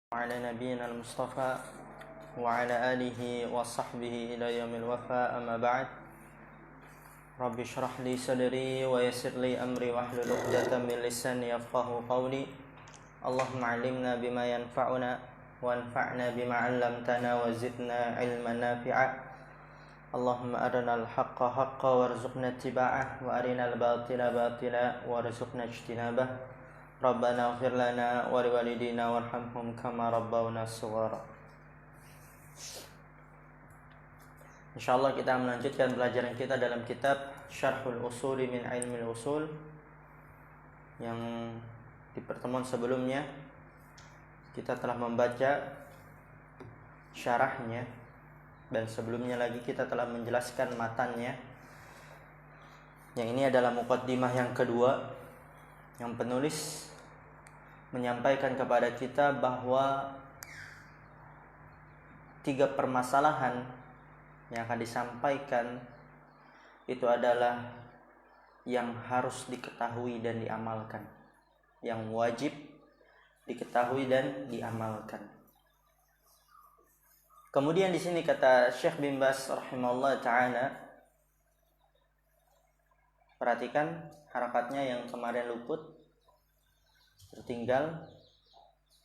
وعلى نبينا المصطفى وعلى آله وصحبه إلى يوم الوفاء أما بعد رب اشرح لي صدري ويسر لي أمري واحلل عقدة من لساني يفقهوا قولي اللهم علمنا بما ينفعنا وانفعنا بما علمتنا وزدنا علما نافعا اللهم أرنا الحق حقا وارزقنا اتباعه وأرنا الباطل باطلا وارزقنا اجتنابه Rabbana ighfir lana wa liwalidina warhamhum kama rabbawna shighara. Insyaallah kita melanjutkan pelajaran kita dalam kitab Syarhul Usuli min Ilmil Usul, yang di pertemuan sebelumnya kita telah membaca syarahnya, dan sebelumnya lagi kita telah menjelaskan matannya. Yang ini adalah muqaddimah yang kedua, yang penulis menyampaikan kepada kita bahwa 3 permasalahan yang akan disampaikan itu adalah yang harus diketahui dan diamalkan, yang wajib diketahui dan diamalkan. Kemudian di sini kata Syekh bin Baz rahimahullah taala, perhatikan harakatnya yang kemarin luput, tertinggal,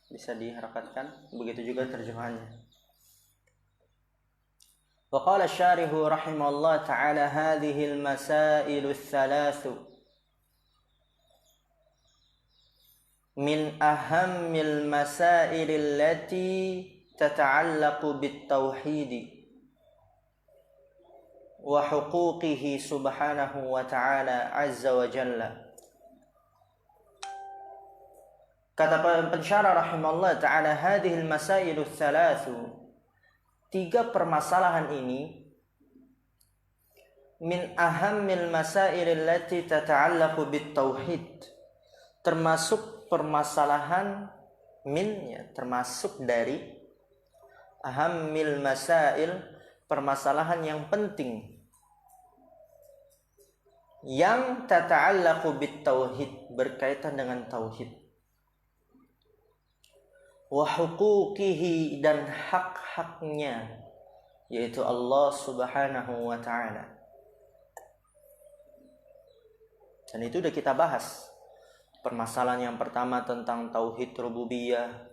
bisa diharakatkan. Begitu juga terjemahannya. Wa qala asy-syarihu rahimahullah ta'ala hadhihi al-masailu ats-tsalatsu min ahammil masail allati tata'allaqu bit-tauhid wa huquqihi subhanahu wa ta'ala azza wa jalla. Kata pensyarah rahimahullah ta'ala, hadhil masailu thalathu, 3 permasalahan ini, min ahammil masail allati tata'allaqu bit tauhid, termasuk permasalahan termasuk dari ahammil masail, permasalahan yang penting yang tata'allaqu bit tauhid, berkaitan dengan tauhid, wa huquqihi, dan hak-haknya, yaitu Allah subhanahu wa ta'ala. Dan itu sudah kita bahas. Permasalahan yang pertama tentang tauhid rububiyah,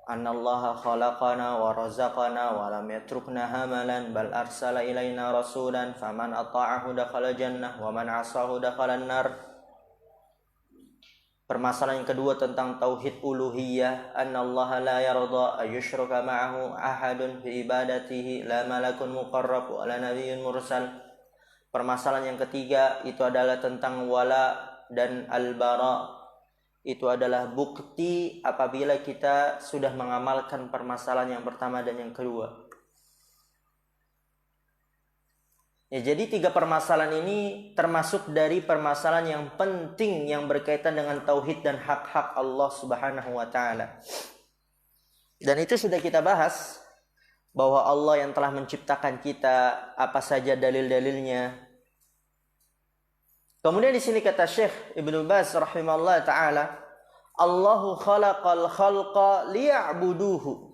annallaha khalaqana wa razaqana wa lam yatrukna hamalan bal arsala ilaina rasulan faman ata'ahu dakhala jannah wa man 'asahu dakhala an-nar. Permasalahan yang kedua tentang tauhid uluhiyah, annallaha la yarda ayyushraka ma'ahu ahadun fi ibadatihi, la malakun muqarrab wa la nabiyyun mursal. Permasalahan yang ketiga itu adalah tentang wala dan al-bara. Itu adalah bukti apabila kita sudah mengamalkan permasalahan yang pertama dan yang kedua. Ya, jadi 3 permasalahan ini termasuk dari permasalahan yang penting yang berkaitan dengan tauhid dan hak-hak Allah subhanahu wa ta'ala. Dan itu sudah kita bahas, bahwa Allah yang telah menciptakan kita, apa saja dalil-dalilnya. Kemudian di sini kata Syekh Ibnu Baz rahimahullah ta'ala, Allahu khalaqal khalqa liya'buduhu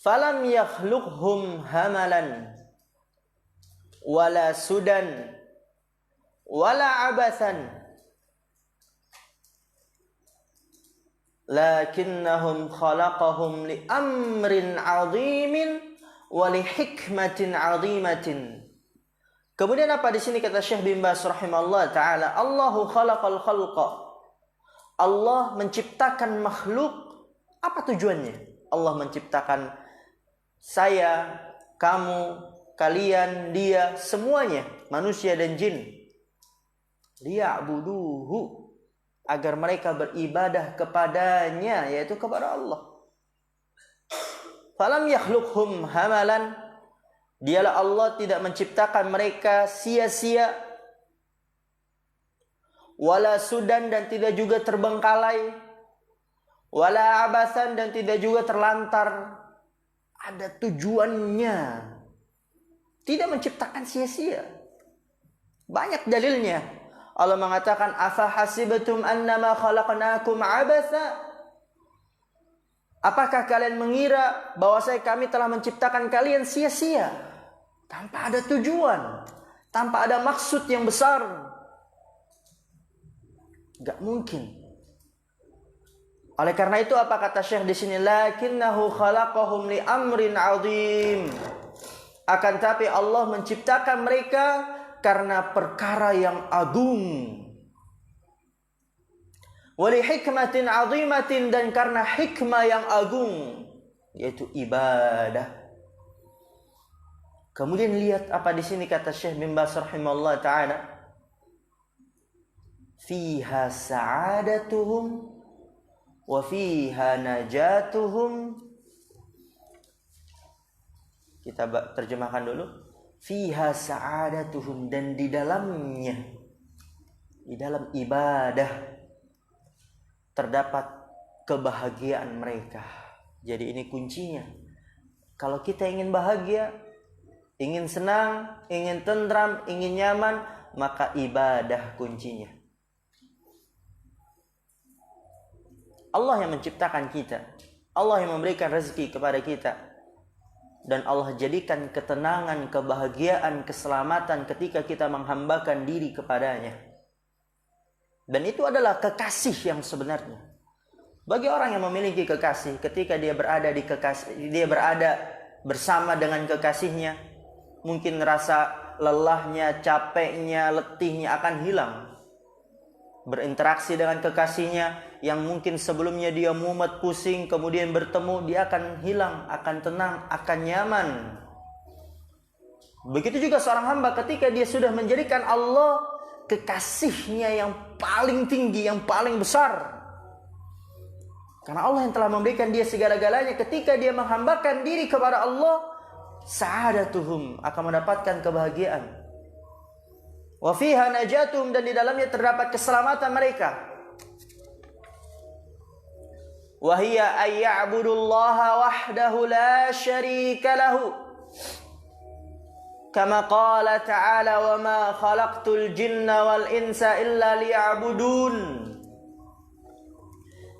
falam yakhluqhum hamalan wala sudan wala abathan lakinnahum khalaqahum li amrin 'azimin wa li hikmatin 'azimatin. Kemudian apa di sini kata Syekh bin Baz rahimahullah taala, Allahu khalaqal khalqa, Allah menciptakan makhluk. Apa tujuannya? Allah menciptakan saya, kamu, kalian, dia, semuanya, manusia dan jin, liya'buduhu, agar mereka beribadah kepadanya, yaitu kepada Allah. Falam yakhluqhum hamalan, dialah Allah tidak menciptakan mereka sia-sia, wala sudan, dan tidak juga terbengkalai, wala abasan, dan tidak juga terlantar. Ada tujuannya, tidak menciptakan sia-sia. Banyak dalilnya. Allah mengatakan, afa hasibtum annama khalaqnakum abatha? Apakah kalian mengira bahwasanya kami telah menciptakan kalian sia-sia, tanpa ada tujuan, tanpa ada maksud yang besar? Gak mungkin. Oleh karena itu apa kata Syekh di sini? Lakinnahu khalaqahum li amrin 'azim. Akan tapi Allah menciptakan mereka karena perkara yang agung. Wa li hikmatin 'azimatin, dan karena hikmah yang agung, yaitu ibadah. Kemudian lihat apa di sini kata Syekh bin Baz rahimahullah taala. Fiha sa'adatuhum wa fiha najatuhum. Kita terjemahkan dulu. Fiha sa'adatuhum, dan di dalamnya, di dalam ibadah terdapat kebahagiaan mereka. Jadi ini kuncinya. Kalau kita ingin bahagia, ingin senang, ingin tentram, ingin nyaman, maka ibadah kuncinya. Allah yang menciptakan kita, Allah yang memberikan rezeki kepada kita, dan Allah jadikan ketenangan, kebahagiaan, keselamatan ketika kita menghambakan diri kepadanya. Dan itu adalah kekasih yang sebenarnya. Bagi orang yang memiliki kekasih, ketika dia berada bersama dengan kekasihnya, mungkin rasa lelahnya, capeknya, letihnya akan hilang. Berinteraksi dengan kekasihnya yang mungkin sebelumnya dia mumet, pusing, kemudian bertemu, dia akan hilang, akan tenang, akan nyaman. Begitu juga seorang hamba ketika dia sudah menjadikan Allah kekasihnya yang paling tinggi, yang paling besar. Karena Allah yang telah memberikan dia segala-galanya, ketika dia menghambakan diri kepada Allah, sa'adatuhum, akan mendapatkan kebahagiaan. Wa fiha najatuhum, dan di dalamnya terdapat keselamatan mereka. Wa hiya ay ya'budullaha wahdahu la syarika lahu. Kama qala ta'ala, wa ma khalaqtul jinna wal insa illa liya'budun.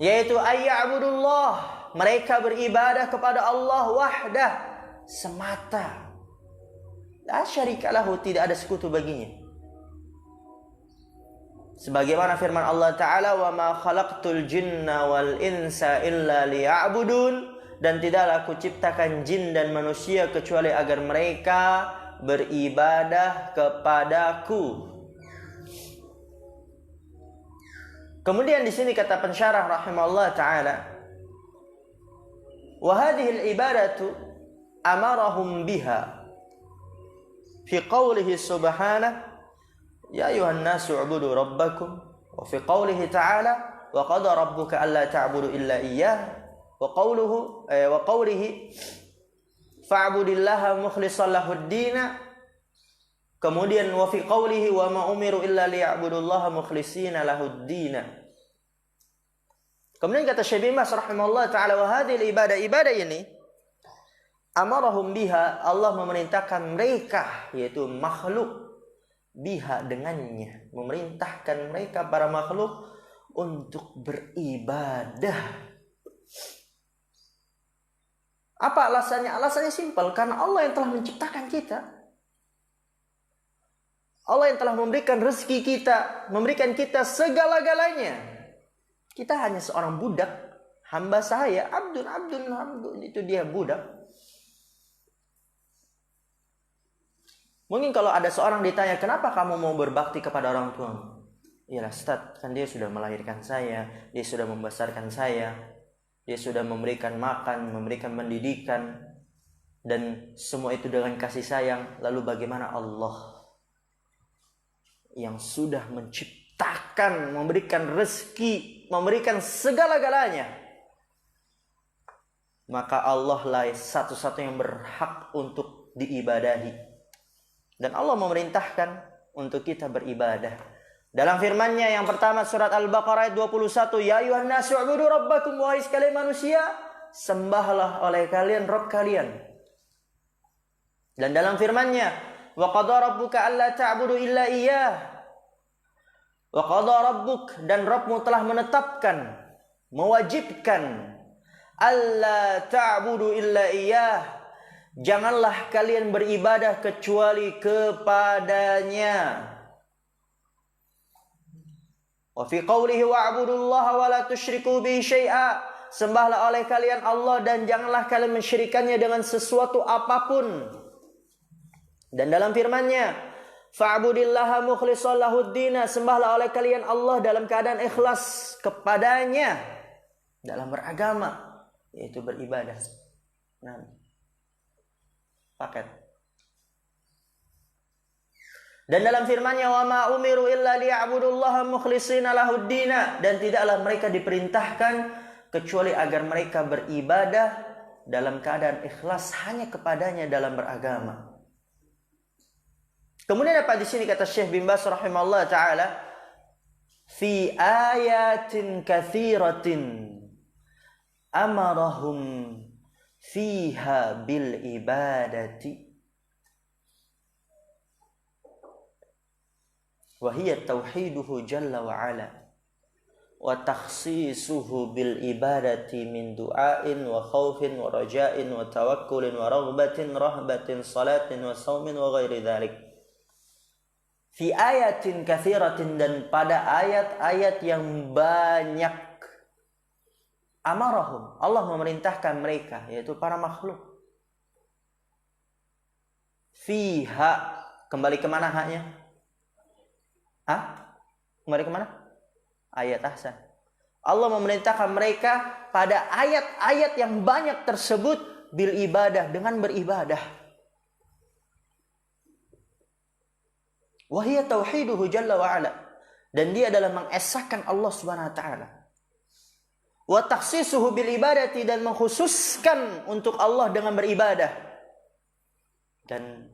Yaitu ay ya'budullah, mereka beribadah kepada Allah wahdah, semata. La syarika lahu, tidak ada sekutu baginya. Sebagaimana firman Allah Ta'ala, wa ma khalaqtul jinna wal insa illa liya'budun, dan tidaklah aku ciptakan jin dan manusia kecuali agar mereka beribadah kepadaku. Kemudian di sini kata pensyarah rahimahullah Ta'ala, wa hadhihi al-ibadatu amarahum biha fi qawlihi subhanahu, ya ayuhan nasu ubudu rabbakum, wa fi qawlihi ta'ala, wa qada rabbuka alla ta'budu illa iyyah, wa qawlihi fa'budillaha mukhlishan lahud-dina. Kemudian wa fi qawlihi wa ma umiru illa liya'budullaha mukhlishina lahud-dina. Kemudian kata Syekh bin Baz rahimahullah ta'ala, wa hadhihi ibadah ini amarahum biha, Allah memerintahkan mereka, yaitu makhluk, biha dengannya, memerintahkan mereka para makhluk untuk beribadah. Apa alasannya? Alasannya simpel, karena Allah yang telah menciptakan kita, Allah yang telah memberikan rezeki kita, memberikan kita segala-galanya. Kita hanya seorang budak, hamba saya, abdun, itu dia budak. Mungkin kalau ada seorang ditanya, kenapa kamu mau berbakti kepada orang tuamu? Iyalah Ustaz, kan dia sudah melahirkan saya, dia sudah membesarkan saya, dia sudah memberikan makan, memberikan pendidikan, dan semua itu dengan kasih sayang. Lalu bagaimana Allah yang sudah menciptakan, memberikan rezeki, memberikan segala-galanya? Maka Allah lah satu-satu yang berhak untuk diibadahi. Dan Allah memerintahkan untuk kita beribadah. Dalam firman-Nya yang pertama surat Al-Baqarah ayat 21, ya ayuhan nasu ubudu rabbakum, wahai sekalian manusia, sembahlah oleh kalian Rabb kalian. Dan dalam firman-Nya, wa qada rabbuka alla ta'budu illa iyyah, Wa qadha rabbuk, dan Rabbmu telah menetapkan, mewajibkan, alla ta'budu illa iyyah, janganlah kalian beribadah kecuali kepadanya. Wa fi qawlihi wa'budullaha wa la tusyriku bihi syai'a, sembahlah oleh kalian Allah dan janganlah kalian mensyirikannya dengan sesuatu apapun. Dan dalam firman-Nya, fa'budillaha mukhlishan lahuddin, sembahlah oleh kalian Allah dalam keadaan ikhlas kepadanya dalam beragama, yaitu beribadah. Nah, paket. Dan dalam firman-Nya, wa ma umiru illa liya'budullaha mukhlishina lahuddin, dan tidaklah mereka diperintahkan kecuali agar mereka beribadah dalam keadaan ikhlas hanya kepadanya dalam beragama. Kemudian apa di sini kata Syekh bin Baz rahimahullah taala, fi ayatin katsiratin amarahum fiha bil ibadati wa hiya tauhiduhu jalla wa ala wa takhsisuhu bil ibadati min du'ain wa khaufin wa raja'in wa tawakkulin wa raghbatin rahbatin salatin wa saumin wa ghairi dzalik. Fi ayatin katsiratin, dan pada ayat-ayat yang banyak, amarahum, Allah memerintahkan mereka, yaitu para makhluk. Fiha, kembali kemana haknya? Kembali kemana? Ayat ahsan. Allah memerintahkan mereka pada ayat-ayat yang banyak tersebut bil ibadah, dengan beribadah. Wahia tauhiduhu jalla wa ala, dan dia adalah mengesahkan Allah subhanahu wa ta'ala. Wa takhsisuhu bil ibadati, dan mengkhususkan untuk Allah dengan beribadah. Dan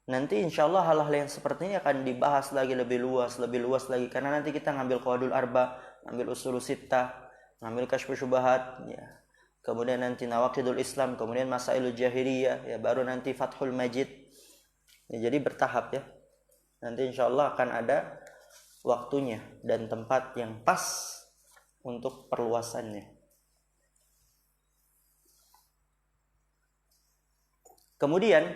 nanti insyaallah hal-hal yang seperti ini akan dibahas lagi lebih luas lagi, karena nanti kita ngambil qawaidul arba, ngambil usul sittah, ngambil kasyfu syubhat, ya. Kemudian nanti nawaqidul Islam, kemudian masailul jahiliyah, ya, baru nanti Fathul Majid. Ya, jadi bertahap ya. Nanti insya Allah akan ada waktunya dan tempat yang pas untuk perluasannya. Kemudian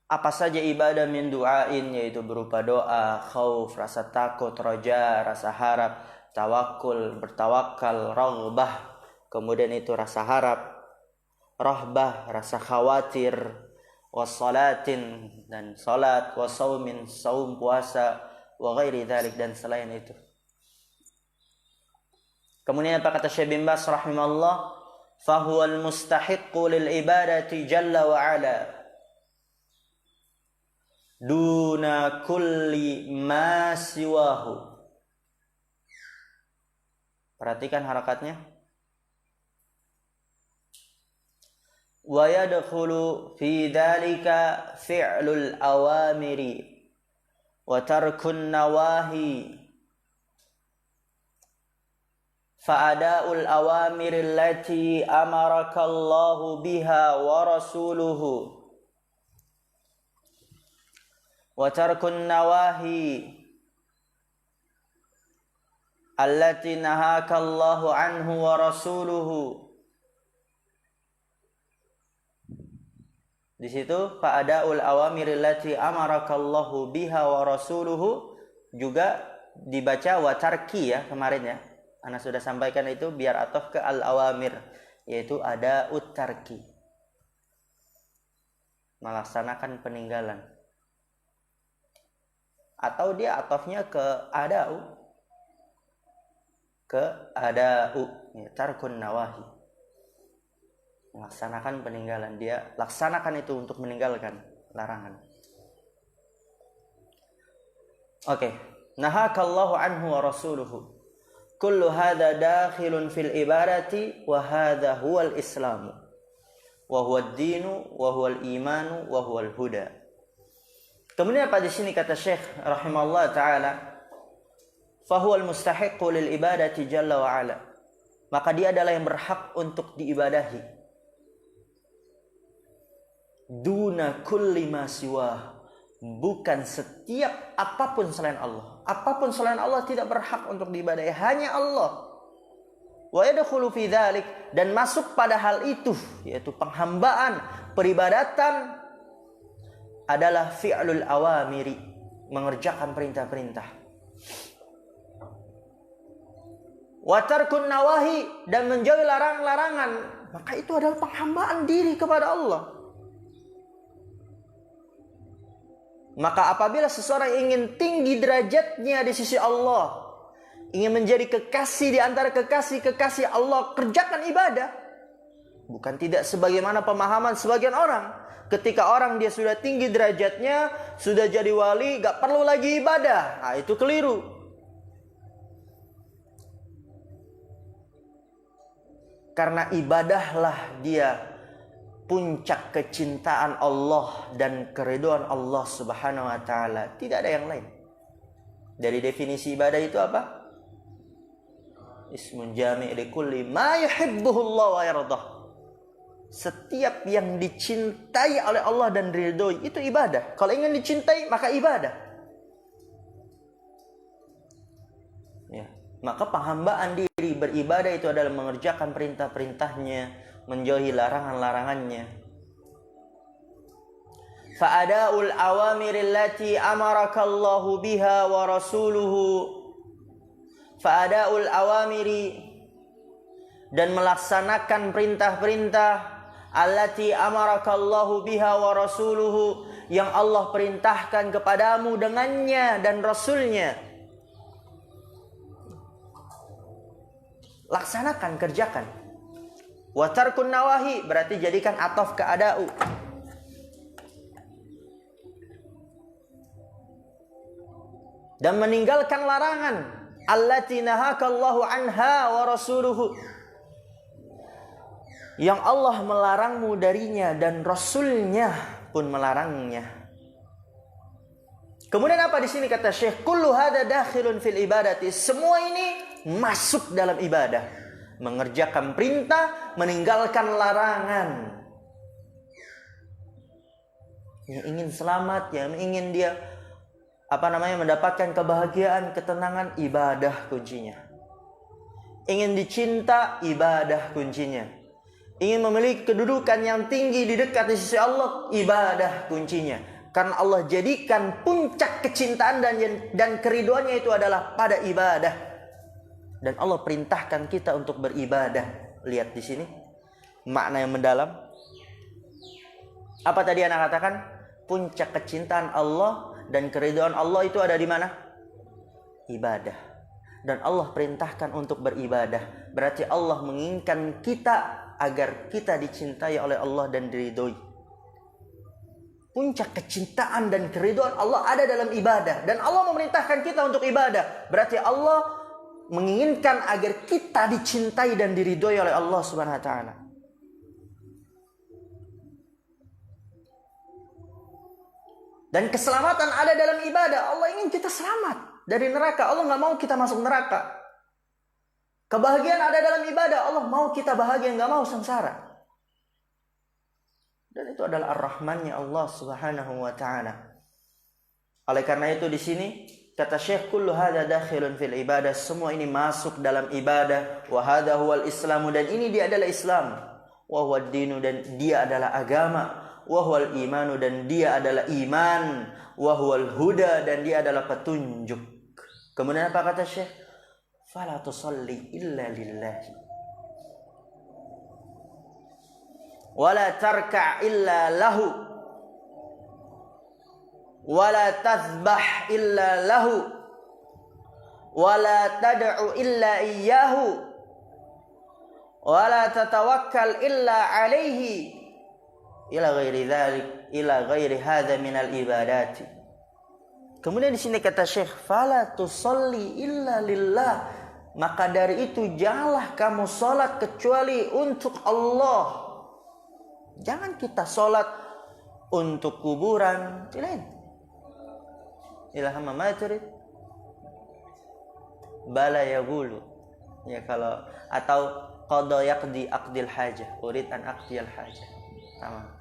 apa saja ibadah min du'ain, yaitu berupa doa, khauf, rasa takut, roja, rasa harap, tawakul, bertawakal, raghbah, kemudian itu rasa harap, rahbah, rasa khawatir, wassalatin, dan salat, wasaumin, saum, puasa, wa ghairi dzalik, dan selain itu. Kemudian apa kata Syekh bin Baz rahimahullah, fahuwal mustahiqqu lil ibadati jalla wa ala duna kulli ma siwahu. Perhatikan harakatnya. Wa yadkhulu fi dhalika fi'lul awamiri wa tarkun nawahi fa ada'ul awamiri allati amaraka Allahu biha wa rasuluhu wa tarkun nawahi allati nahaka Allahu anhu wa rasuluhu. Di situ fa'adaul awamiril lati amarakallahu biha wa rasuluhu juga dibaca wa tarki ya, kemarin ya. Ana sudah sampaikan itu biar atof ke al awamir, yaitu ada tarki. Melaksanakan peninggalan. Atau dia atofnya ke ada'u. Ke ada'u, ya, tarkun nawahi. Melaksanakan peninggalan, dia laksanakan itu untuk meninggalkan larangan. Oke, nahakallahu anhu wa rasuluhu. Kullu hadza dakhilun fil ibadati wa hadza huwal islamu wa huwa ad-dinu wa huwal imanu wa huwal huda. Kemudian apa di sini kata Syekh rahimahullah taala, fa huwal mustahiqqu lil ibadati jalla wa ala. Maka dia adalah yang berhak untuk diibadahi. Duna kulli ma siwah, Bukan setiap apapun selain Allah. Apapun selain Allah tidak berhak untuk diibadahi, hanya Allah. Wa yadkhulu fi dzalik, dan masuk pada hal itu, yaitu penghambaan, peribadatan adalah fi'lul awamiri, mengerjakan perintah-perintah. Wa tarkun nawahi, dan menjauhi larangan-larangan, maka itu adalah penghambaan diri kepada Allah. Maka apabila seseorang ingin tinggi derajatnya di sisi Allah, ingin menjadi kekasih di antara kekasih-kekasih Allah, kerjakan ibadah. Bukan tidak sebagaimana pemahaman sebagian orang. Ketika orang dia sudah tinggi derajatnya, sudah jadi wali, gak perlu lagi ibadah. Nah, itu keliru. Karena ibadahlah dia puncak kecintaan Allah dan keridhaan Allah Subhanahu wa taala. Tidak ada yang lain. Dari definisi ibadah itu apa? Ismun jami' likulli ma yuhibbuhu Allah wa yardah. Setiap yang dicintai oleh Allah dan diridhoi itu ibadah. Kalau ingin dicintai maka ibadah. Ya, maka penghambaan diri beribadah itu adalah mengerjakan perintah-perintahnya, menjauhi larangan-larangannya. Fa'ada'ul awamiril lati amarakallahu biha wa rasuluhu. Fa'ada'ul awamiri, dan melaksanakan perintah-perintah allati amarakallahu biha wa rasuluhu, yang Allah perintahkan kepadamu dengannya dan Rasulnya. Laksanakan, kerjakan. Wa tarkun nawahi, berarti jadikan ataf ke ada'u. Dan meninggalkan larangan allati nahakallahu anha wa rasuluhu, yang Allah melarangmu darinya dan Rasulnya pun melarangnya. Kemudian apa di sini kata Syekh? Kullu hada dakhilun fil ibadati. Semua ini masuk dalam ibadah. Mengerjakan perintah, meninggalkan larangan. Yang ingin selamat, yang ingin dia mendapatkan kebahagiaan, ketenangan, ibadah kuncinya. Ingin dicinta, ibadah kuncinya. Ingin memiliki kedudukan yang tinggi di dekat di sisi Allah, ibadah kuncinya. Karena Allah jadikan puncak kecintaan dan keridhoannya itu adalah pada ibadah. Dan Allah perintahkan kita untuk beribadah. Lihat di sini makna yang mendalam. Apa tadi anak katakan? Puncak kecintaan Allah dan keridhaan Allah itu ada di mana? Ibadah. Dan Allah perintahkan untuk beribadah. Berarti Allah menginginkan kita agar kita dicintai oleh Allah dan diridhoi. Puncak kecintaan dan keridhaan Allah ada dalam ibadah. Dan Allah memerintahkan kita untuk ibadah. Berarti Allah menginginkan agar kita dicintai dan diridhoi oleh Allah Subhanahu wa taala. Dan keselamatan ada dalam ibadah. Allah ingin kita selamat dari neraka. Allah nggak mau kita masuk neraka. Kebahagiaan ada dalam ibadah. Allah mau kita bahagia, nggak mau sengsara. Dan itu adalah ar-Rahmannya Allah Subhanahu wa taala. Oleh karena itu di sini kata Syekh, kullu hadza dakhilun fil ibadah, semua ini masuk dalam ibadah. Wa hadza huwal islamu, dan ini dia adalah Islam. Wa huwad dinu, dan dia adalah agama. Wa huwal imanu, dan dia adalah iman. Wa huwal huda, dan dia adalah petunjuk. Kemudian apa kata Syekh? Fala tusalli illa lillahi, wala tarka' illa lahu, wala tazbah illa lahu, wala tad'u illa iyyahu, wala tatawakkal illa alaihi, ila ghairi dzalik, ila ghairi hadza minal ibadati. Kemudian di sini kata Syekh, fala tusalli illa lillah, maka dari itu janganlah kamu salat kecuali untuk Allah. Jangan kita salat untuk kuburan, lain. Ila hamma ma turid bala yaqulu, ya, kalau atau qada yaqdi aqdil hajah, urid an aqdiyal hajah, sama.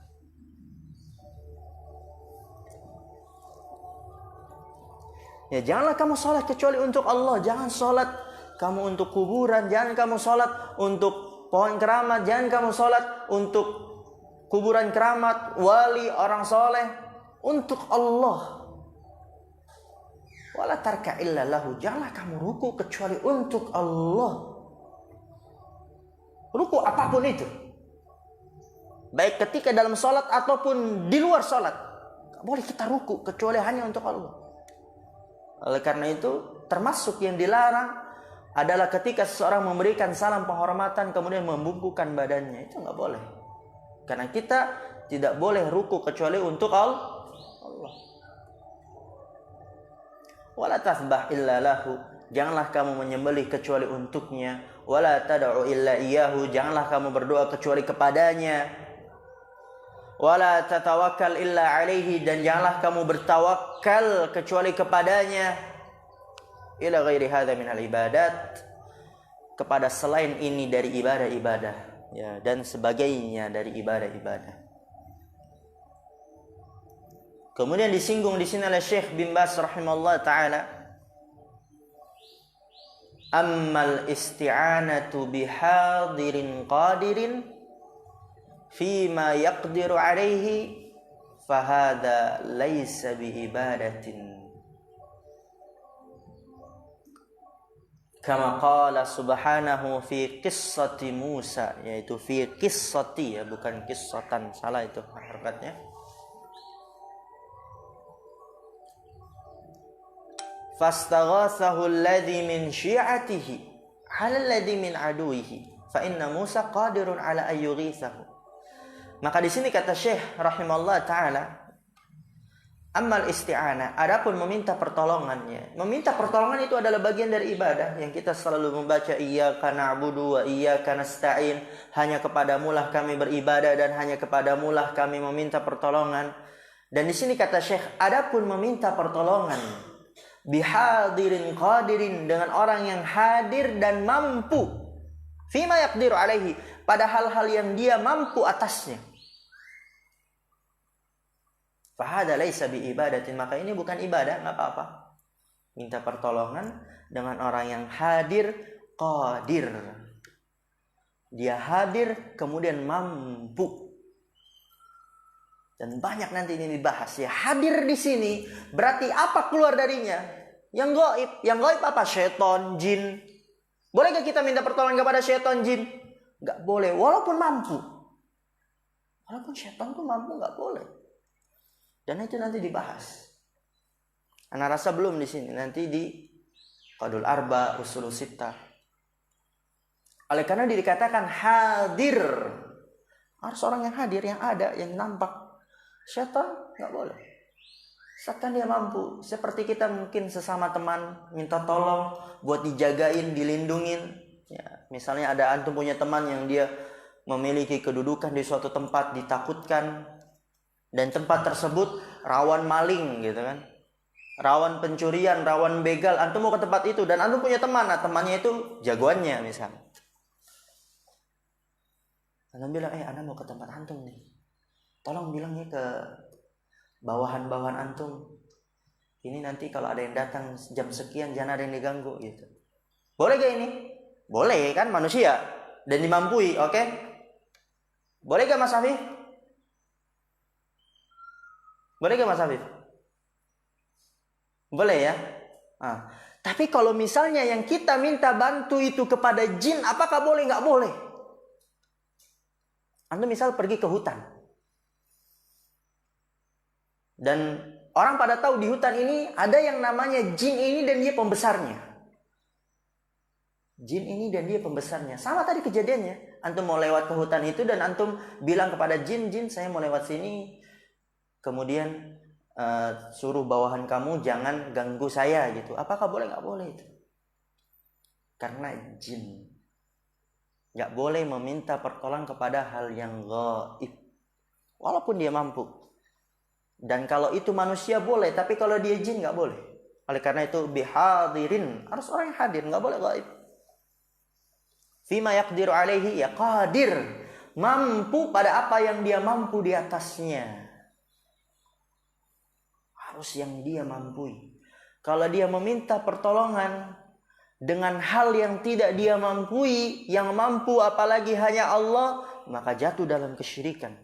Ya, janganlah kamu sholat kecuali untuk Allah. Jangan sholat kamu untuk kuburan, jangan kamu sholat untuk pohon keramat, jangan kamu sholat untuk kuburan keramat, wali, orang soleh. Untuk Allah. Wala tarka illa lahu. Janganlah kamu ruku kecuali untuk Allah. Ruku apapun itu, baik ketika dalam sholat ataupun di luar sholat, gak boleh kita ruku kecuali hanya untuk Allah. Oleh karena itu, termasuk yang dilarang adalah ketika seseorang memberikan salam penghormatan kemudian membungkukkan badannya. Itu nggak boleh. Karena kita tidak boleh ruku kecuali untuk Allah. Wala tasbah illa lahu. Janganlah kamu menyembelih kecuali untuknya. Wala tad'u illa iyyahu. Janganlah kamu berdoa kecuali kepadanya. Wala tatawakkal illa alaihi. Dan janganlah kamu bertawakal kecuali kepadanya. Ila ghairi hadza minal ibadat. Kepada selain ini dari ibadah-ibadah, ya, dan sebagainya dari ibadah-ibadah. Kemudian disinggung di sini oleh Syekh bin Baz rahimahullah taala, ammal isti'anatu bihadirin qadirin fima yaqdiru alaihi fahada laysa biibadatin. Kama qala subhanahu fi qissati Musa, yaitu fi qissati, ya, bukan qissatan, salah itu harokatnya. Fastaghathahu alladhi min syi'atihi 'ala alladhi min aduwihi fa inna Musa qadirun 'ala an yughithahu. Maka di sini kata Syekh rahimahullah taala, amal isti'anah, adapun meminta pertolongannya. Meminta pertolongan itu adalah bagian dari ibadah yang kita selalu membaca, iyyaka na'budu wa iyyaka nasta'in. Hanya kepadamulah kami beribadah dan hanya kepadamulah kami meminta pertolongan. Dan di sini kata Syekh, adapun meminta pertolongan bihadirin qadirin, dengan orang yang hadir dan mampu, fima yaqdiru alaihi, pada hal-hal yang dia mampu atasnya, fahada laisa biibadatin, maka ini bukan ibadah. Nggak apa-apa minta pertolongan dengan orang yang hadir qadir, dia hadir kemudian mampu. Dan banyak nanti ini dibahas, ya. Hadir di sini berarti apa keluar darinya? Yang gaib. Yang gaib apa? Syaitan, jin. Boleh gak kita minta pertolongan kepada syaitan, jin? Gak boleh, walaupun mampu. Walaupun syaitan itu mampu, gak boleh. Dan itu nanti dibahas. Ana rasa belum di sini, nanti di Qadul Arba, Usulul Sittah. Oleh karena dikatakan hadir, harus orang yang hadir, yang ada, yang nampak. Syaitan nggak boleh. Seakan dia mampu. Seperti kita mungkin sesama teman minta tolong buat dijagain, dilindungin. Ya, misalnya ada antum punya teman yang dia memiliki kedudukan di suatu tempat, ditakutkan, dan tempat tersebut rawan maling, gitu kan, rawan pencurian, rawan begal. Antum mau ke tempat itu dan antum punya teman, nah temannya itu jagoannya misalnya. Antum bilang, Anda mau ke tempat antum nih, tolong bilangnya ke bawahan-bawahan antum, ini nanti kalau ada yang datang jam sekian jangan ada yang diganggu, gitu. Boleh gak ini? Boleh kan, manusia dan dimampui, oke? Boleh gak Mas Afif? Boleh gak Mas Afif? Boleh ya. Tapi kalau misalnya yang kita minta bantu itu kepada jin, apakah boleh? Nggak boleh. Anda misal pergi ke hutan, dan orang pada tahu di hutan ini ada yang namanya jin ini dan dia pembesarnya. Jin ini dan dia pembesarnya. Sama tadi kejadiannya. Antum mau lewat ke hutan itu dan antum bilang kepada jin, saya mau lewat sini. Kemudian suruh bawahan kamu jangan ganggu saya, gitu. Apakah boleh? Nggak boleh itu. Karena jin. Nggak boleh meminta pertolongan kepada hal yang gaib, walaupun dia mampu. Dan kalau itu manusia boleh, tapi kalau dia jin nggak boleh. Oleh karena itu bihadirin, harus orang yang hadir, nggak boleh gaib. Fima yaqdiru alaihi, ya qadir, mampu pada apa yang dia mampu di atasnya. Harus yang dia mampu. Kalau dia meminta pertolongan dengan hal yang tidak dia mampu, yang mampu apalagi hanya Allah, maka jatuh dalam kesyirikan.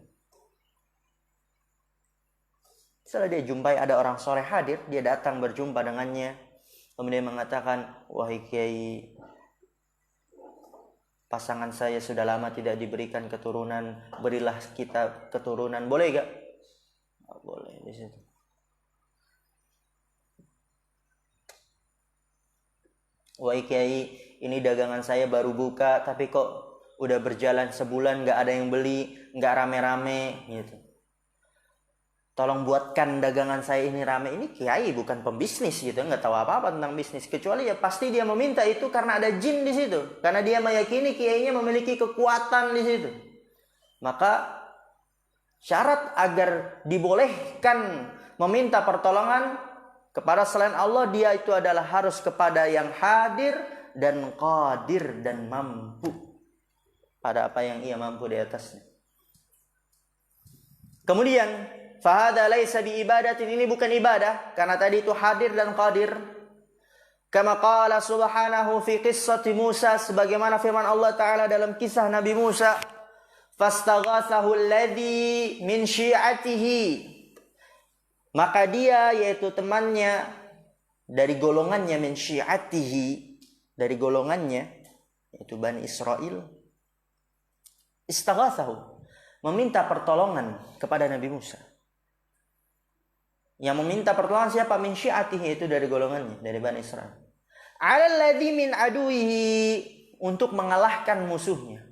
Setelah dia jumpai ada orang soleh hadir, dia datang berjumpa dengannya, kemudian mengatakan, wahai kiai, pasangan saya sudah lama tidak diberikan keturunan, berilah kita keturunan, boleh gak? Nggak boleh di situ. Wahai kiai, ini dagangan saya baru buka, tapi kok udah berjalan sebulan nggak ada yang beli, nggak rame-rame gitu. Tolong buatkan dagangan saya ini rame. Ini kiai bukan pembisnis gitu, nggak tahu apa-apa tentang bisnis. Kecuali ya pasti dia meminta itu karena ada jin di situ, karena dia meyakini kiainya memiliki kekuatan di situ. Maka syarat agar dibolehkan meminta pertolongan kepada selain Allah, dia itu adalah harus kepada yang hadir dan qadir dan mampu pada apa yang ia mampu di atasnya. Kemudian fahada laisa bi ibadatin, ini bukan ibadah karena tadi itu hadir dan qadir. Kama qala subhanahu fi qissati Musa, sebagaimana firman Allah taala dalam kisah Nabi Musa, fastaghathahu alladhi min syi'atihi, maka dia yaitu temannya dari golongannya, min syi'atihi, dari golongannya yaitu Bani Israel, istaghathahu, meminta pertolongan kepada Nabi Musa. Yang meminta pertolongan siapa? Min syi'atihi, itu dari golongannya, dari Bani Israel. Alladzi min aduihi, untuk mengalahkan musuhnya.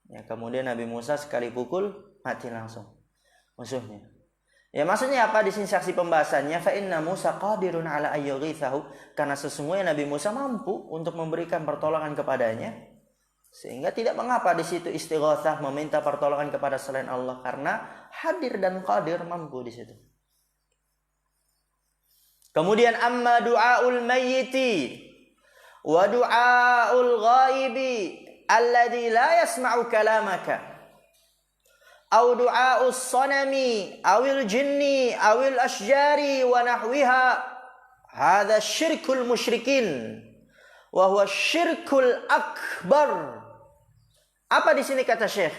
Ya, kemudian Nabi Musa sekali pukul mati langsung musuhnya. Ya, maksudnya apa di sini saksi pembahasannya? Fa inna Musa qadirun ala ayyughithahu, karena sesungguhnya Nabi Musa mampu untuk memberikan pertolongan kepadanya. Sehingga tidak mengapa di situ istighatsah, meminta pertolongan kepada selain Allah, karena hadir dan qadir, mampu di situ. Kemudian amma du'aul mayyiti wa du'aul ghaibi alladhi la yasma'u kalamaka aw du'aus sanami awil jinni awil ashjari wa nahwiha, hadha syirkul musyrikin wa huwa syirkul akbar. Apa di sini kata Syekh?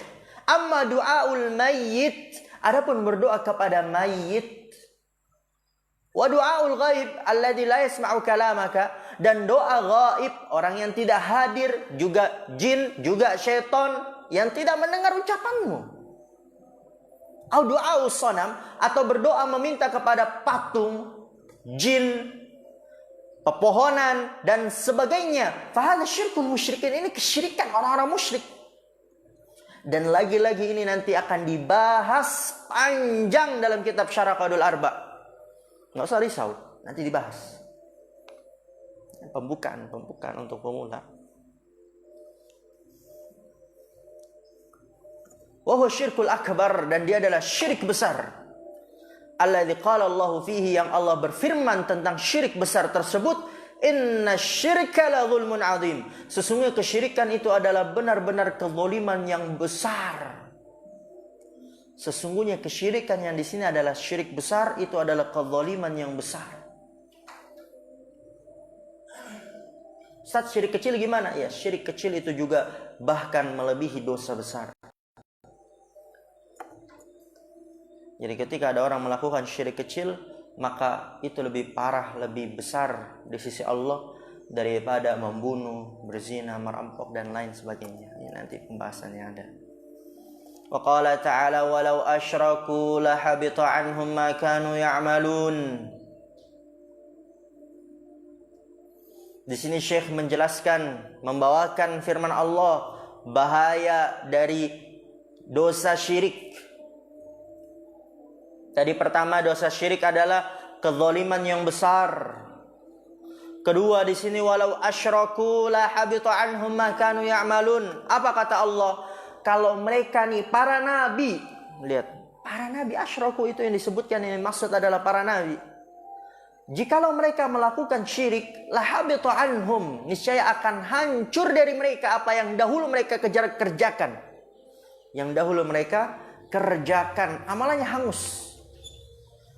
Amma du'aul mayyit, adapun berdoa kepada mayyit, wa du'aul ghaib alladzi la yasma'u kalamaka, dan doa ghaib, orang yang tidak hadir, juga jin, juga syaitan yang tidak mendengar ucapanmu. Au du'aus sanam, atau berdoa meminta kepada patung, jin, pepohonan dan sebagainya. Fa hadza syirkul musyrikin, ini kesyirikan orang-orang musyrik. Dan lagi-lagi ini nanti akan dibahas panjang dalam kitab Syarah Qaulul Arba'. Nggak usah risau, nanti dibahas. Pembukaan untuk pemula. Wa huwa syirkul akbar, dan dia adalah syirik besar. Alladzi qala Allah fihi, yang Allah berfirman tentang syirik besar tersebut, inna syirka la zulmun azim, sesungguhnya kesyirikan itu adalah benar-benar kezaliman yang besar. Sesungguhnya kesyirikan yang di sini adalah syirik besar, itu adalah kezaliman yang besar. Ustaz, syirik kecil gimana? Ya, syirik kecil itu juga bahkan melebihi dosa besar. Jadi ketika ada orang melakukan syirik kecil, maka itu lebih parah, lebih besar di sisi Allah daripada membunuh, berzina, merampok dan lain sebagainya. Ini nanti pembahasannya ada. Wa qala ta'ala walau asyraku la habita anhum ma kanu ya'malun. Di sini Syekh menjelaskan, membawakan firman Allah, bahaya dari dosa syirik. Tadi pertama, dosa syirik adalah kezaliman yang besar. Kedua di sini walau asyraku la habita anhum ma kanu ya'malun. Apa kata Allah? Kalau mereka nih para nabi, lihat, para nabi, asyraku itu yang disebutkan, yang maksud adalah para nabi. Jikalau mereka melakukan syirik, la habita anhum, niscaya akan hancur dari mereka apa yang dahulu mereka kerjakan. Yang dahulu mereka kerjakan, amalannya hangus.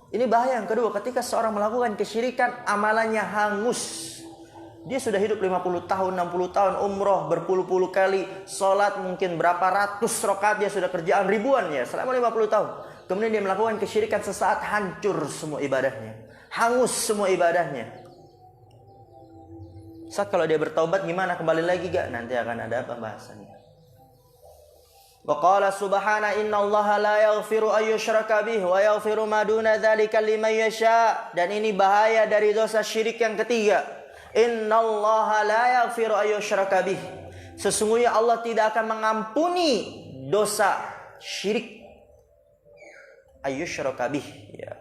Ini bahaya yang kedua, ketika seorang melakukan kesyirikan, amalannya hangus. Dia sudah hidup 50 tahun, 60 tahun, umroh berpuluh-puluh kali, sholat mungkin berapa ratus rakaat, dia sudah kerjaan ribuan ya, selama 50 tahun. Kemudian dia melakukan kesyirikan, sesaat hancur semua ibadahnya, hangus semua ibadahnya. Saat kalau dia bertaubat gimana, kembali lagi gak? Nanti akan ada pembahasannya. Wa qala subhana innallaha la yaghfiru an yushraka bihi wa yaghfiru ma duna dzalika liman yasha. Dan ini bahaya dari dosa syirik yang ketiga. Innallaha la yaghfiru an yushraka bihi. Sesungguhnya Allah tidak akan mengampuni dosa syirik. Ayyushraka bihi, ya.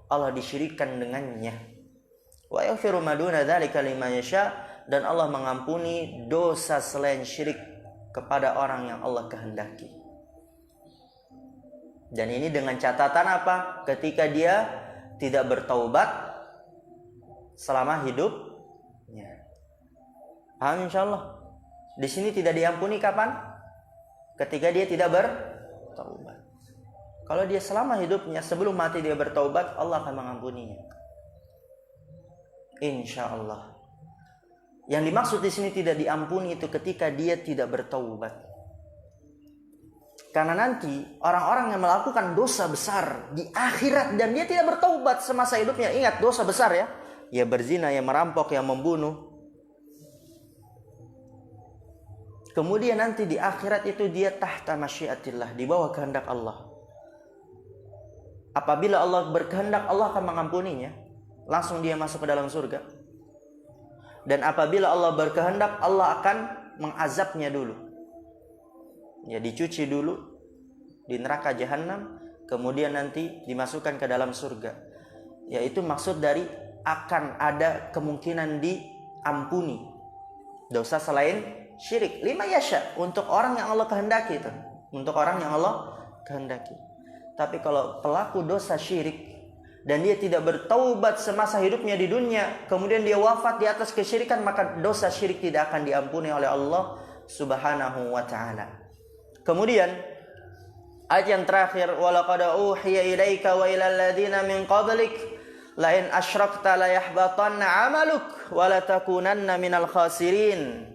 Allah disyirikkan dengannya. Wa yaghfiru ma duna dzalika liman yasha, dan Allah mengampuni dosa selain syirik kepada orang yang Allah kehendaki. Dan ini dengan catatan apa? Ketika dia tidak bertaubat selama hidupnya. Paham insyaallah? Di sini tidak diampuni kapan? Ketika dia tidak bertaubat. Kalau dia selama hidupnya sebelum mati dia bertaubat, Allah akan mengampuninya. Insyaallah. Yang dimaksud di sini tidak diampuni itu ketika dia tidak bertaubat. Karena nanti orang-orang yang melakukan dosa besar di akhirat dan dia tidak bertaubat semasa hidupnya, ingat dosa besar ya, ya berzina, ya merampok, ya membunuh. Kemudian nanti di akhirat itu dia tahta masyiatillah, di bawah kehendak Allah. Apabila Allah berkehendak, Allah akan mengampuninya, langsung dia masuk ke dalam surga. Dan apabila Allah berkehendak, Allah akan mengazabnya dulu. Ya, dicuci dulu di neraka jahanam, kemudian nanti dimasukkan ke dalam surga. Yaitu maksud dari akan ada kemungkinan diampuni dosa selain syirik. Lima yasha, untuk orang yang Allah kehendaki itu. Untuk orang yang Allah kehendaki. Tapi kalau pelaku dosa syirik dan dia tidak bertaubat semasa hidupnya di dunia, kemudian dia wafat di atas kesyirikan, maka dosa syirik tidak akan diampuni oleh Allah Subhanahu wa ta'ala. Kemudian ayat yang terakhir, walaqad uhiya ilaika wa ilal ladzina min qablik la in asyrakta la yahbatanna 'amaluk wa la takunanna minal khasirin.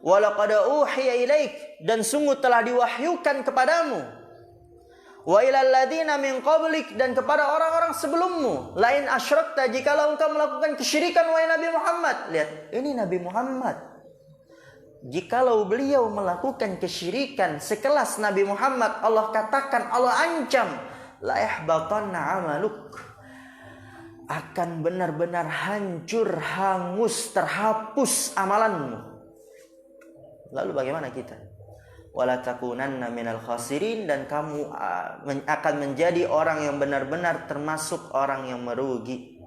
Walaqad uhiya ilaik, dan sungguh telah diwahyukan kepadamu, wa ilal ladzina min qablik, dan kepada orang-orang sebelummu, lain asyrakta, jikalau engkau melakukan kesyirikan wahai Nabi Muhammad. Lihat, ini Nabi Muhammad. Jikalau beliau melakukan kesyirikan sekelas Nabi Muhammad, Allah katakan, Allah ancam, la yahbatanna amaluk, akan benar-benar hancur, hangus, terhapus amalanmu. Lalu bagaimana kita? Wala takunanna minal khasirin, dan kamu akan menjadi orang yang benar-benar termasuk orang yang merugi.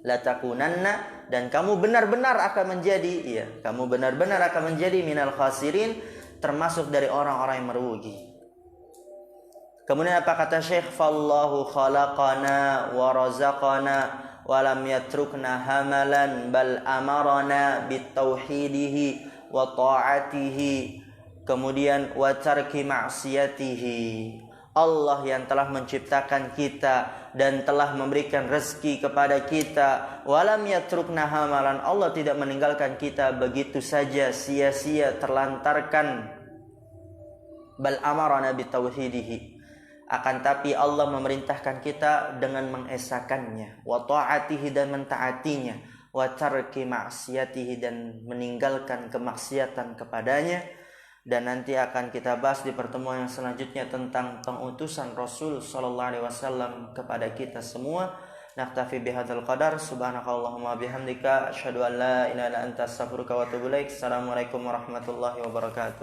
La takunanna, dan kamu benar-benar akan menjadi, ya, kamu benar-benar akan menjadi minal khasirin, termasuk dari orang-orang yang merugi. Kemudian apa kata Syekh? Fallahu khalaqana wa razaqana wa lam yatrukna hamalan bal amarana bitauhidihi wa ta'atihi, kemudian wa tarki ma'siyatihi. Allah yang telah menciptakan kita dan telah memberikan rezeki kepada kita. Walam yatrukna hamalan, Allah tidak meninggalkan kita begitu saja sia-sia terlantarkan. Bal amarana bitauhidihi, akan tapi Allah memerintahkan kita dengan mengesakannya, wa ta'atihi, dan mentaatinya, wa tarki ma'siyatihi, dan meninggalkan kemaksiatan kepadanya. Dan nanti akan kita bahas di pertemuan yang selanjutnya tentang pengutusan Rasul sallallahu alaihi wasallam kepada kita semua. Naktafi bihadzal qadar, subhanakallahumma bihamdika asyhadu an la ilaha illa anta astaghfiruka wa atubu ilaik. Assalamualaikum warahmatullahi wabarakatuh.